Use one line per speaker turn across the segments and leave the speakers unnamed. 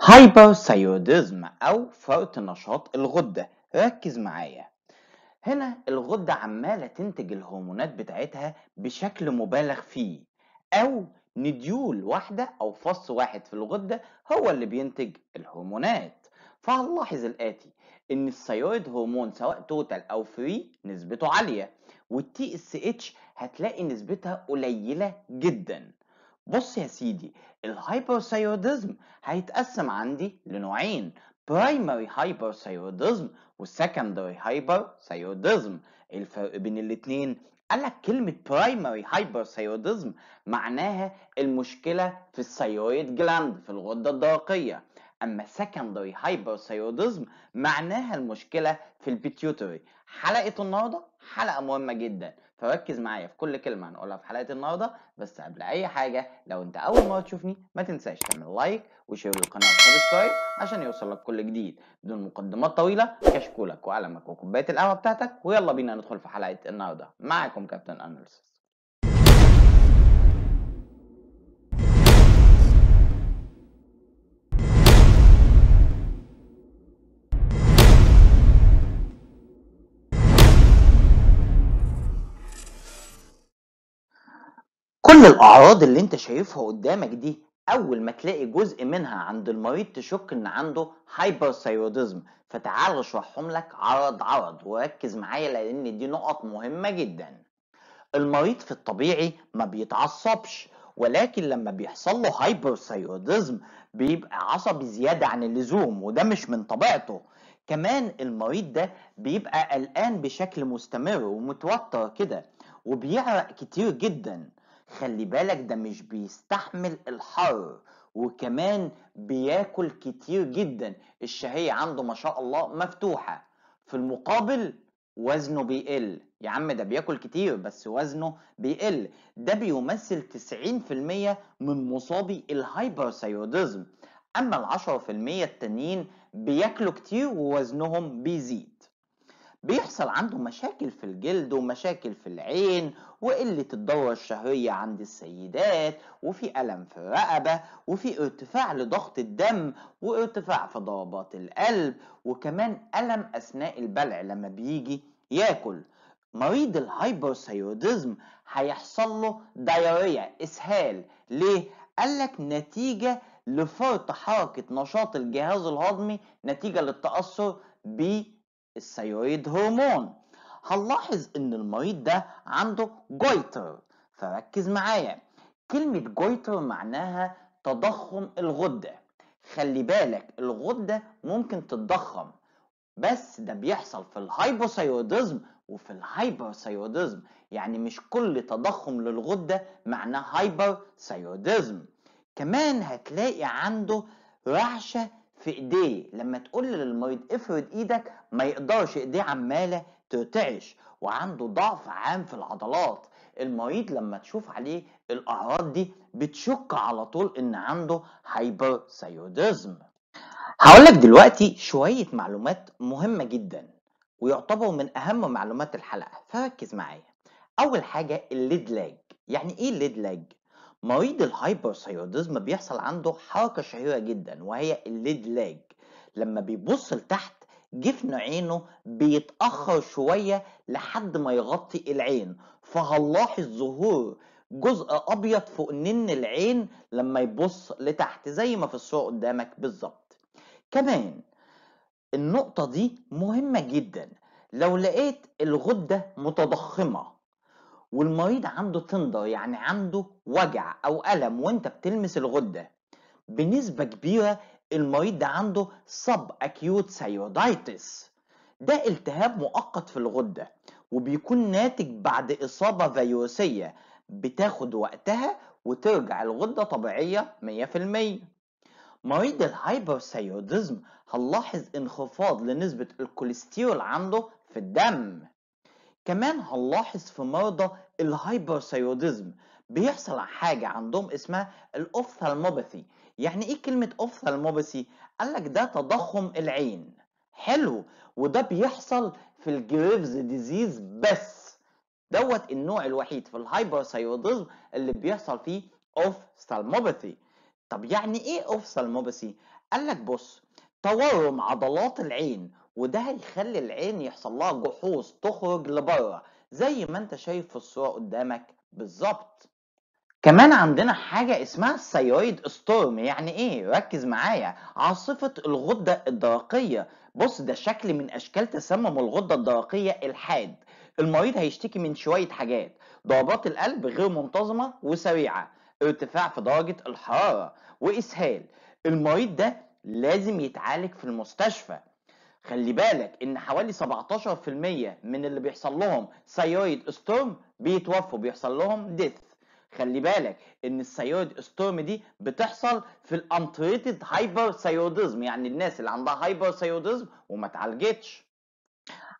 هايبرثايروديزم أو فرط نشاط الغدة. ركز معايا. هنا الغدة عمالة تنتج الهرمونات بتاعتها بشكل مبالغ فيه، أو نديول واحدة أو فص واحد في الغدة هو اللي بينتج الهرمونات. فهنلاحظ الآتي: إن الثيرويد هرمون سواء توتال أو فري نسبته عالية، والتي اس اتش هتلاقي نسبتها قليلة جدا. بص يا سيدي، الهايبرثايروديزم هيتقسم عندي لنوعين: برايمري هايبرثايروديزم والسكندري هايبرثايروديزم. الفرق بين الاتنين قالك كلمة برايمري هايبرثايروديزم معناها المشكلة في الثيرويد جلاند في الغدة الدرقية، أما سكندري هايبرثايروديزم معناها المشكلة في البيتيوتري. حلقة النهاردة حلقة مهمة جدا، فركز معايا في كل كلمة هنقولها في حلقة النهاردة. بس قبل أي حاجة، لو أنت أول مرة تشوفني ما تنساش تعمل لايك وشير للقناة وسبسكرايب عشان يوصلك كل جديد. بدون مقدمات طويلة، كشكولك وقلمك وكوباية القهوة بتاعتك، ويلا بينا ندخل في حلقة النهاردة. معاكم كابتن أناليسيس. كل الأعراض اللي أنت شايفها قدامك دي أول ما تلاقي جزء منها عند المريض تشك إن عنده هايبرثايروديزم. فتعال أشرحهم لك عرض عرض وركز معايا لأن دي نقط مهمة جدا. المريض في الطبيعي ما بيتعصبش، ولكن لما بيحصل له هايبرثايروديزم بيبقى عصبي زيادة عن اللزوم، وده مش من طبيعته. كمان المريض ده بيبقى قلقان بشكل مستمر ومتوتر كده، وبيعرق كتير جدا. خلي بالك ده مش بيستحمل الحر، وكمان بياكل كتير جدا، الشهية عنده ما شاء الله مفتوحة. في المقابل وزنه بيقل. يا عم ده بياكل كتير بس وزنه بيقل. ده بيمثل 90% من مصابي الهايبرثايروديزم. اما ال10% التانيين بياكلوا كتير ووزنهم بيزيد. بيحصل عنده مشاكل في الجلد ومشاكل في العين وقلة الدورة الشهرية عند السيدات، وفي ألم في الرقبة، وفي ارتفاع لضغط الدم وارتفاع في ضربات القلب، وكمان ألم أثناء البلع لما بيجي ياكل. مريض الهايبرثايروديزم هيحصل له دايريا، إسهال. ليه؟ قالك نتيجة لفرط حركة نشاط الجهاز الهضمي نتيجة للتأثر بالثيرويد هرمون. هنلاحظ ان المريض ده عنده جويتر، فركز معايا. كلمة جويتر معناها تضخم الغدة. خلي بالك الغدة ممكن تتضخم، بس ده بيحصل في الهايبوثايروديزم وفي الهايبرثايروديزم. يعني مش كل تضخم للغدة معناه هايبرثايروديزم. كمان هتلاقي عنده رعشة في ايديه. لما تقول للمريض افرد ايدك ما يقدرش، ايديه عمالة ترتعش، وعنده ضعف عام في العضلات. المريض لما تشوف عليه الاعراض دي بتشك على طول ان عنده هايبرثايروديزم. هقولك دلوقتي شوية معلومات مهمة جدا ويعتبروا من أهم معلومات الحلقة، فركز معايا. أول حاجة الليد لاج. يعني إيه الليد لاج؟ مريض الهايبرثايروديزم بيحصل عنده حركة شهيرة جدا وهي الليد لاج. لما بيبص لتحت جفن عينه بيتأخر شوية لحد ما يغطي العين، فهنلاحظ ظهور جزء أبيض فوق نن العين لما يبص لتحت زي ما في الصورة قدامك بالظبط. كمان النقطة دي مهمة جدا. لو لقيت الغدة متضخمة والمريض عنده تندر، يعني عنده وجع أو ألم وانت بتلمس الغدة، بنسبة كبيرة المريض ده عنده سب أكيوت ثايرويدايتس. ده التهاب مؤقت في الغدة وبيكون ناتج بعد إصابة فيروسية، بتاخد وقتها وترجع الغدة طبيعية 100%. مريض الهايبرثايروديزم هنلاحظ انخفاض لنسبة الكوليسترول عنده في الدم. كمان هنلاحظ في مرضى الهايبرثايروديزم بيحصل حاجة عندهم اسمها الأوفثالموباثي. يعني ايه كلمة أوفثالموباثي؟ قالك ده تضخم العين. حلو، وده بيحصل في الجريفز ديزيز بس. دوت النوع الوحيد في الهايبرثايروديزم اللي بيحصل فيه أوفثالموباثي. طب يعني ايه اوفثالموباثي؟ قال لك بص، تورم عضلات العين، وده هيخلي العين يحصل لها جحوظ تخرج لبره زي ما انت شايف في الصورة قدامك بالظبط. كمان عندنا حاجة اسمها الثيرويد ستورم. يعني ايه؟ ركز معايا، عاصفة الغدة الدرقية. بص، ده شكل من اشكال تسمم الغدة الدرقية الحاد. المريض هيشتكي من شوية حاجات: ضربات القلب غير منتظمة وسريعة، ارتفاع في درجة الحرارة، واسهال. المريض ده لازم يتعالج في المستشفى. خلي بالك ان حوالي 17% من اللي بيحصل لهم ثايرويد ستورم بيتوفوا، بيحصل لهم ديث. خلي بالك ان الثايرويد ستورم دي بتحصل في الانتريتد هايبر ثايرودزم، يعني الناس اللي عندها هايبر ثايرودزم وما اتعالجتش.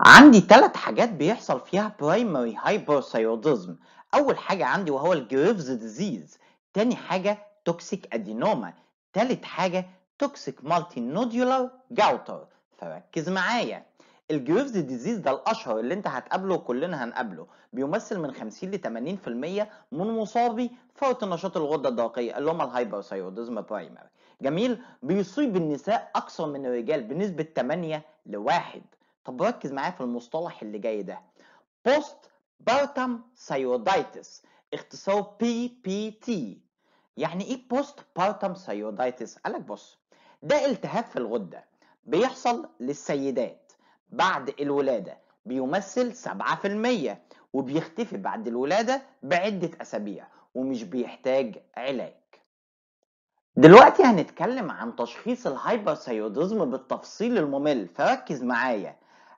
عندي 3 حاجات بيحصل فيها برايمري هايبر ثايرودزم. اول حاجه عندي وهو الجريفز ديزيز، تاني حاجه توكسيك ادينوما، تالت حاجه توكسيك مالتي نودولار جاوتر. فركز معايا. الجريفز ديزيز ده الاشهر اللي انت هتقابله وكلنا هنقابله، بيمثل من 50 ل 80% من مصابي فرط نشاط الغده الدرقيه اللي هم الهايبر ثايرودزم برايمري. جميل. بيصيب النساء اكثر من الرجال بنسبه 8 ل1. طب ركز معايا في المصطلح اللي جاي ده: بوست بارتم ثايرويدايتس، اختصاره PPT. يعني ايه بوست بارتم ثايرويدايتس؟ قالك بص، ده التهاب في الغدة بيحصل للسيدات بعد الولادة، بيمثل 7%، وبيختفي بعد الولادة بعدة أسابيع، ومش بيحتاج علاج. دلوقتي هنتكلم عن تشخيص الهايبرثايرودزم بالتفصيل الممل، فركز معايا.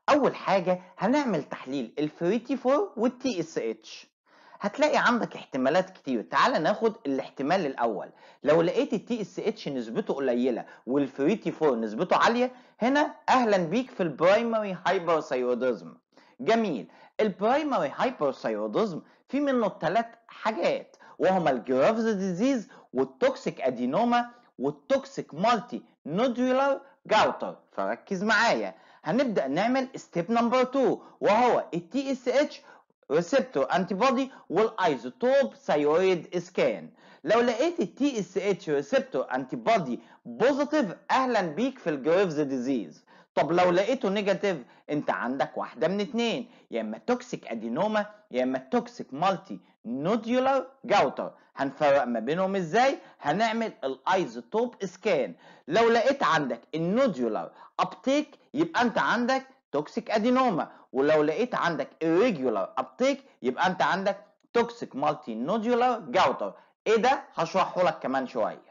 اول حاجه هنعمل تحليل الفري 4 والتي اس اتش. هتلاقي عندك احتمالات كتير، تعال ناخد الاحتمال الاول. لو لقيت التي اس اتش نسبته قليله والفري 4 نسبته عاليه، هنا اهلا بيك في البرايمري هايبرثايرودزم. جميل. البرايمري هايبرثايرودزم في منه 3 حاجات، وهما الجرافز ديزيز والتوكسيك ادينوما والتوكسيك مالتي نودولار جاوتر. فركز معايا. هنبدا نعمل ستيب نمبر 2 وهو التي اس اتش ريسبتور انتي بودي والايزوتوب ثايرويد سكان. لو لقيت التي اس اتش ريسبتور انتي بودي بوزيتيف، اهلا بيك في الجريفز ديزيز. طب لو لقيته نيجاتيف، انت عندك واحده من اتنين: يا اما توكسيك ادينوما يا اما توكسيك مالتي نودولار جاوتر. هنفرق ما بينهم ازاي؟ هنعمل الايزوتوب سكان. لو لقيت عندك النودولار ابتيك، يبقى انت عندك توكسيك ادينوما، ولو لقيت عندك irregular ابتيك، يبقى انت عندك توكسيك مالتي نودولار جاوتر. ايه ده؟ هشرحه لك كمان شويه.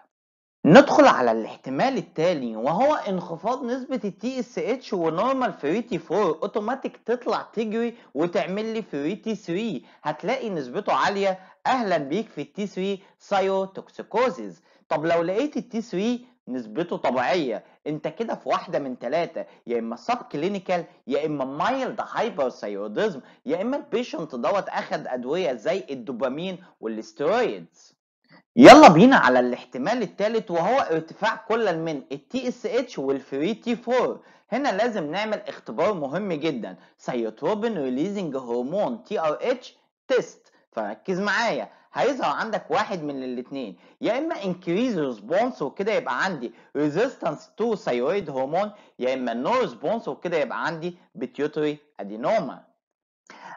ندخل على الاحتمال التالي وهو انخفاض نسبة التي اس اتش ونورمال فريتي 4. اوتوماتيك تطلع تجري وتعمل لي فريتي 3، هتلاقي نسبته عالية. اهلا بيك في التي 3 سايوتوكسيكوزيز. طب لو لقيت التي 3 نسبته طبيعية، انت كده في واحدة من 3: يا اما سب كلينيكال يا اما مايلد هايبر ثايرودزم يا اما البيشنت دوت اخد ادوية زي الدوبامين والستيرويدز. يلا بينا على الاحتمال الثالث وهو ارتفاع كل من التي اس اتش والفري تي 4. هنا لازم نعمل اختبار مهم جدا: سيوتروبين ريليزنج هرمون تي ار اتش تيست. فركز معايا. هيظهر عندك واحد من الاثنين: يا اما انكريز ريسبونس وكده يبقى عندي ريزيستنس تو ثايرويد هرمون، يا اما نو ريسبونس وكده يبقى عندي بيتيوتري ادينوما.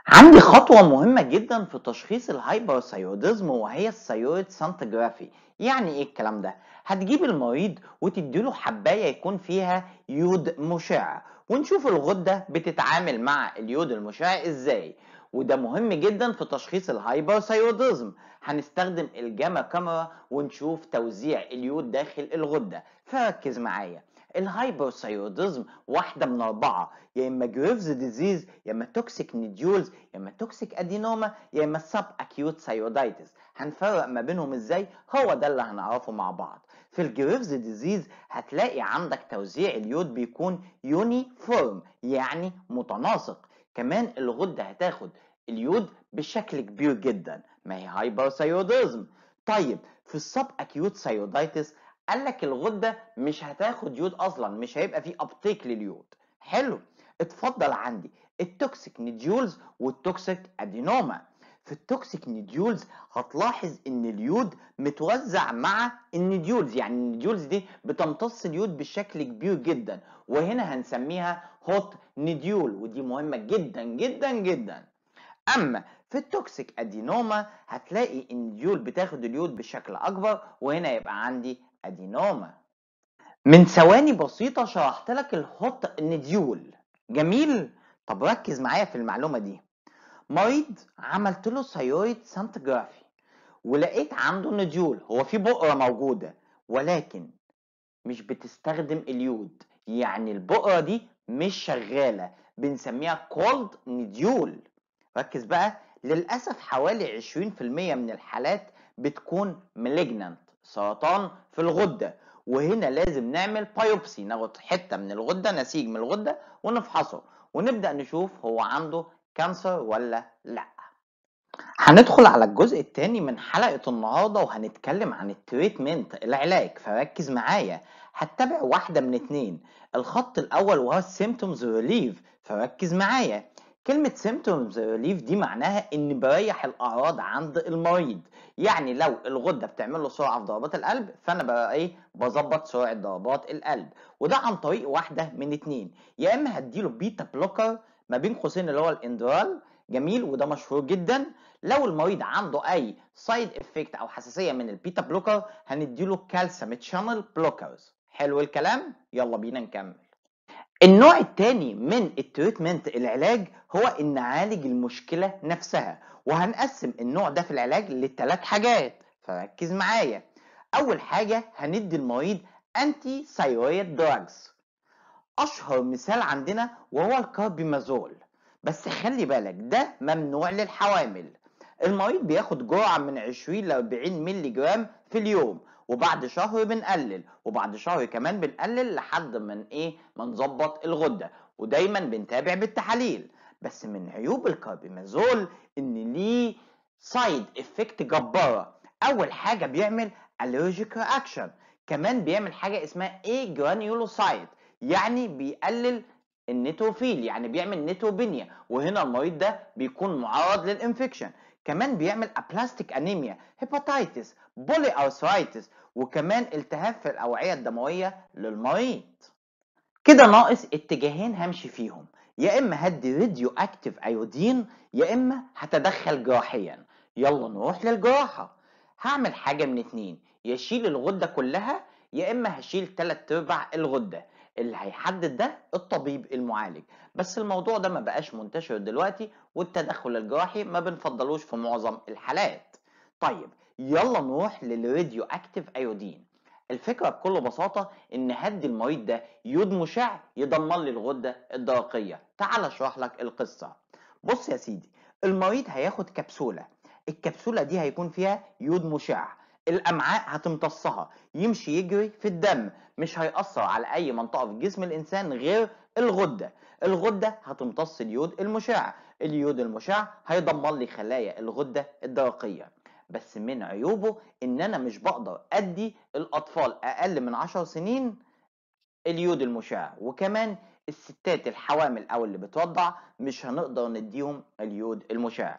عندي خطوة مهمة جدا في تشخيص الهايبرثايرودزم وهي الثايرويد سانتجرافي. يعني ايه الكلام ده؟ هتجيب المريض وتديله حباية يكون فيها يود مشع، ونشوف الغدة بتتعامل مع اليود المشع ازاي. وده مهم جدا في تشخيص الهايبرثايرودزم. هنستخدم الجاما كاميرا ونشوف توزيع اليود داخل الغدة. فركز معايا. الهايبرثايرودزم واحدة من 4: يا اما جريفز ديزيز يا اما توكسيك نيديولز يا اما توكسيك ادينوما يا اما سب اكيوت ثايرويدايتس. هنفرق ما بينهم ازاي؟ هو ده اللي هنعرفه مع بعض. في الجريفز ديزيز هتلاقي عندك توزيع اليود بيكون يونيفورم، يعني متناسق. كمان الغده هتاخد اليود بشكل كبير جدا، ما هي هايبرثايرودزم. طيب في السب اكيوت ثايرويدايتس قال لك الغده مش هتاخد يود اصلا، مش هيبقى في ابتيك لليود. حلو. اتفضل عندي التوكسيك نيديولز والتوكسيك ادينوما. في التوكسيك نيديولز هتلاحظ ان اليود متوزع مع النيديولز، يعني النيديولز دي بتمتص اليود بشكل كبير جدا، وهنا هنسميها هوت نيديول، ودي مهمة جدا جدا جدا. اما في التوكسيك ادينوما هتلاقي ان النيديول بتاخد اليود بشكل اكبر، وهنا يبقى عندي ادينوما. من ثواني بسيطة شرحت لك الهوت نيديول، جميل؟ طب ركز معايا في المعلومة دي. مريض عملت له ثايرويد سانتجرافي ولقيت عنده نوديول، هو في بقرة موجودة ولكن مش بتستخدم اليود، يعني البقرة دي مش شغالة، بنسميها كولد نوديول. ركز بقى، للأسف حوالي 20% من الحالات بتكون مالجنانت، سرطان في الغدة، وهنا لازم نعمل بايوبسي، ناخد حتة من الغدة، نسيج من الغدة ونفحصه ونبدأ نشوف هو عنده كانسر ولا لا. هندخل على الجزء الثاني من حلقة النهاردة وهنتكلم عن التريتمنت، العلاج، فركز معايا. هتتابع واحدة من اتنين، الخط الأول وهو symptoms relief، فركز معايا. كلمة symptoms relief دي معناها إن بريح الأعراض عند المريض، يعني لو الغدة بتعمل له سرعة في ضربات القلب فأنا بقى إيه، بظبط سرعة ضربات القلب، وده عن طريق واحدة من اتنين، يا إما هديله بيتا بلوكر ما بين قوسين اللي هو الاندرال، جميل، وده مشهور جدا. لو المريض عنده اي سايد افكت او حساسيه من البيتا بلوكر هنديله كالسيوم تشانل بلوكرز. حلو الكلام، يلا بينا نكمل. النوع الثاني من التريتمنت، العلاج، هو ان نعالج المشكله نفسها، وهنقسم النوع ده في العلاج لثلاث حاجات، فركز معايا. اول حاجه هندي المريض انتي ثايرويد دراجز، اشهر مثال عندنا وهو الكاربيمازول، بس خلي بالك ده ممنوع للحوامل. المريض بياخد جرعة من 20 ل 40 مللي جرام في اليوم، وبعد شهر بنقلل، وبعد شهر كمان بنقلل لحد من ما نظبط الغدة، ودايما بنتابع بالتحاليل. بس من عيوب الكاربيمازول ان ليه سايد افكت جبارة. اول حاجة بيعمل allergic reaction، كمان بيعمل حاجة اسمها جرانيولوسايت، يعني بيقلل النيتروفيل، يعني بيعمل نيتروبينيا، وهنا المريض ده بيكون معرض للانفكشن. كمان بيعمل ابلاستيك انيميا، هيباتيتس، بولي ارثرايتس، وكمان التهاب في الاوعيه الدمويه للمريض. كده ناقص اتجاهين همشي فيهم، يا اما هدي راديو اكتيف ايودين يا اما هتدخل جراحيا. يلا نروح للجراحه. هعمل حاجه من اتنين، يا اشيل الغده كلها يا اما هشيل 3/4 الغده، اللي هيحدد ده الطبيب المعالج، بس الموضوع ده ما بقاش منتشر دلوقتي، والتدخل الجراحي ما بنفضلوش في معظم الحالات. طيب يلا نروح للراديو اكتيف ايودين. الفكرة بكل بساطة إن هدي المريض ده يود مشع يدمر لي الغدة الدرقية. تعال أشرح لك القصة. بص يا سيدي، المريض هياخد كبسولة، الكبسولة دي هيكون فيها يود مشع، الأمعاء هتمتصها، يمشي يجري في الدم، مش هيأثر على أي منطقة في جسم الإنسان غير الغدة. الغدة هتمتص اليود المشع، اليود المشع هيدمر لي خلايا الغدة الدرقية. بس من عيوبه ان انا مش بقدر ادي الاطفال اقل من 10 سنين اليود المشع، وكمان الستات الحوامل او اللي بترضع مش هنقدر نديهم اليود المشع.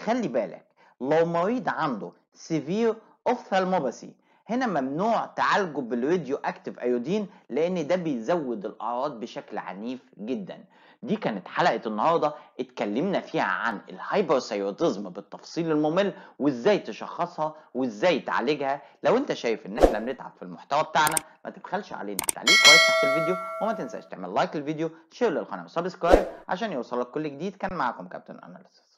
خلي بالك، لو مريض عنده سيفير اوفثالموباثي هنا ممنوع تعالجه بالراديو اكتيف ايودين، لان ده بيزود الاعراض بشكل عنيف جدا. دي كانت حلقة النهاردة، اتكلمنا فيها عن الهايبرثايرويدزم بالتفصيل الممل، وازاي تشخصها وازاي تعالجها. لو انت شايف ان احنا بنتعب في المحتوى بتاعنا ما تبخلش علينا بتعليق كويس تحت الفيديو، وما تنساش تعمل لايك للفيديو، شير للقناة وسبسكرايب عشان يوصلك كل جديد. كان معاكم كابتن اناليسيس.